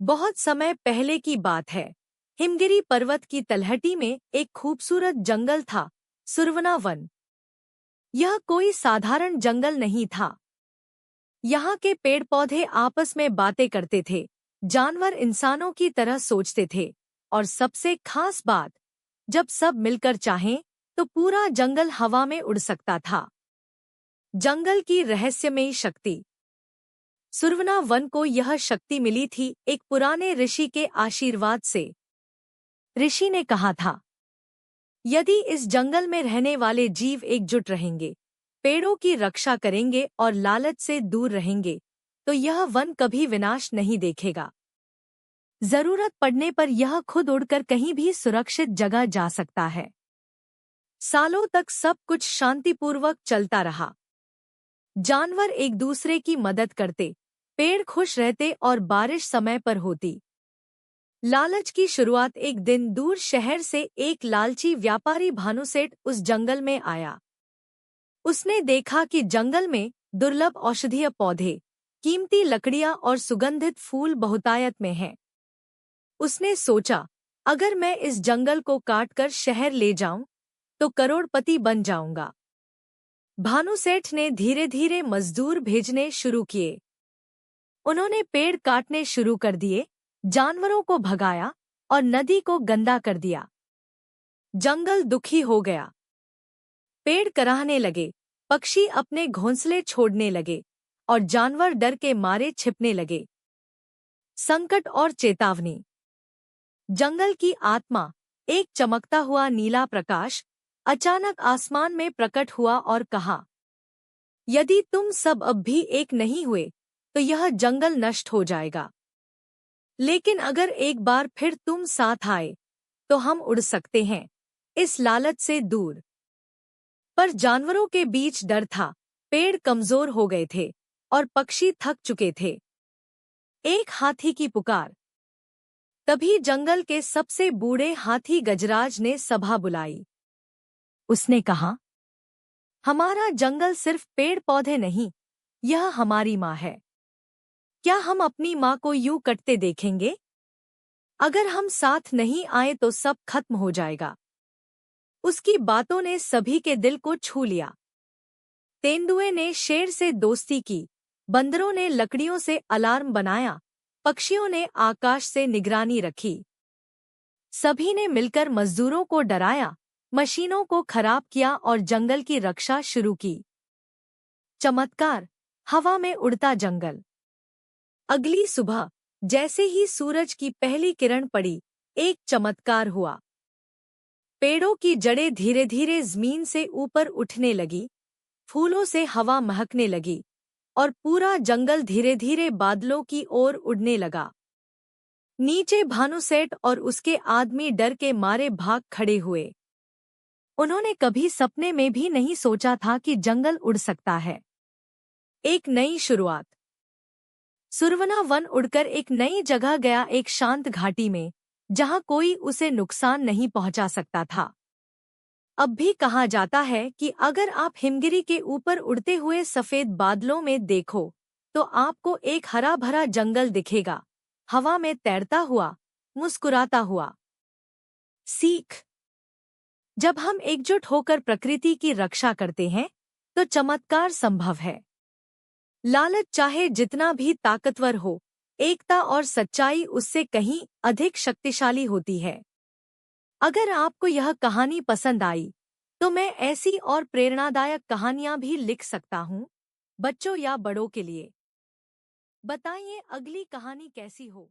बहुत समय पहले की बात है। हिमगिरी पर्वत की तलहटी में एक खूबसूरत जंगल था, सुरवना वन। यह कोई साधारण जंगल नहीं था। यहाँ के पेड़ पौधे आपस में बातें करते थे, जानवर इंसानों की तरह सोचते थे, और सबसे खास बात, जब सब मिलकर चाहें तो पूरा जंगल हवा में उड़ सकता था। जंगल की रहस्यमयी शक्ति। सुरवना वन को यह शक्ति मिली थी एक पुराने ऋषि के आशीर्वाद से। ऋषि ने कहा था, यदि इस जंगल में रहने वाले जीव एकजुट रहेंगे, पेड़ों की रक्षा करेंगे और लालच से दूर रहेंगे, तो यह वन कभी विनाश नहीं देखेगा। जरूरत पड़ने पर यह खुद उड़कर कहीं भी सुरक्षित जगह जा सकता है। सालों तक सब कुछ शांतिपूर्वक चलता रहा। जानवर एक दूसरे की मदद करते, पेड़ खुश रहते और बारिश समय पर होती। लालच की शुरुआत एक दिन दूर शहर से एक लालची व्यापारी भानुसेठ उस जंगल में आया। उसने देखा कि जंगल में दुर्लभ औषधीय पौधे, कीमती लकड़ियां और सुगंधित फूल बहुतायत में हैं। उसने सोचा, अगर मैं इस जंगल को काटकर शहर ले जाऊं, तो करोड़पति बन जाऊंगा। भानुसेठ ने धीरे धीरे मजदूर भेजने शुरू किए। उन्होंने पेड़ काटने शुरू कर दिए, जानवरों को भगाया और नदी को गंदा कर दिया। जंगल दुखी हो गया। पेड़ कराहने लगे, पक्षी अपने घोंसले छोड़ने लगे और जानवर डर के मारे छिपने लगे। संकट और चेतावनी। जंगल की आत्मा, एक चमकता हुआ नीला प्रकाश, अचानक आसमान में प्रकट हुआ और कहा, यदि तुम सब अब भी एक नहीं हुए, तो यह जंगल नष्ट हो जाएगा। लेकिन अगर एक बार फिर तुम साथ आए, तो हम उड़ सकते हैं, इस लालच से दूर। पर जानवरों के बीच डर था, पेड़ कमजोर हो गए थे और पक्षी थक चुके थे। एक हाथी की पुकार। तभी जंगल के सबसे बूढ़े हाथी गजराज ने सभा बुलाई। उसने कहा, हमारा जंगल सिर्फ पेड़ पौधे नहीं, यह हमारी माँ है। क्या हम अपनी माँ को यूं कटते देखेंगे? अगर हम साथ नहीं आए तो सब खत्म हो जाएगा। उसकी बातों ने सभी के दिल को छू लिया। तेंदुए ने शेर से दोस्ती की, बंदरों ने लकड़ियों से अलार्म बनाया, पक्षियों ने आकाश से निगरानी रखी। सभी ने मिलकर मजदूरों को डराया, मशीनों को खराब किया और जंगल की रक्षा शुरू की। चमत्कार, हवा में उड़ता जंगल। अगली सुबह, जैसे ही सूरज की पहली किरण पड़ी, एक चमत्कार हुआ। पेड़ों की जड़ें धीरे धीरे जमीन से ऊपर उठने लगी, फूलों से हवा महकने लगी और पूरा जंगल धीरे धीरे बादलों की ओर उड़ने लगा। नीचे भानुसेठ और उसके आदमी डर के मारे भाग खड़े हुए। उन्होंने कभी सपने में भी नहीं सोचा था कि जंगल उड़ सकता है। एक नई शुरुआत। सुरवना वन उड़कर एक नई जगह गया, एक शांत घाटी में, जहां कोई उसे नुकसान नहीं पहुंचा सकता था। अब भी कहा जाता है कि अगर आप हिमगिरी के ऊपर उड़ते हुए सफेद बादलों में देखो, तो आपको एक हरा भरा जंगल दिखेगा, हवा में तैरता हुआ, मुस्कुराता हुआ। सीख। जब हम एकजुट होकर प्रकृति की रक्षा करते हैं, तो चमत्कार संभव है। लालच चाहे जितना भी ताकतवर हो, एकता और सच्चाई उससे कहीं अधिक शक्तिशाली होती है। अगर आपको यह कहानी पसंद आई, तो मैं ऐसी और प्रेरणादायक कहानियां भी लिख सकता हूँ, बच्चों या बड़ों के लिए। बताइए अगली कहानी कैसी हो।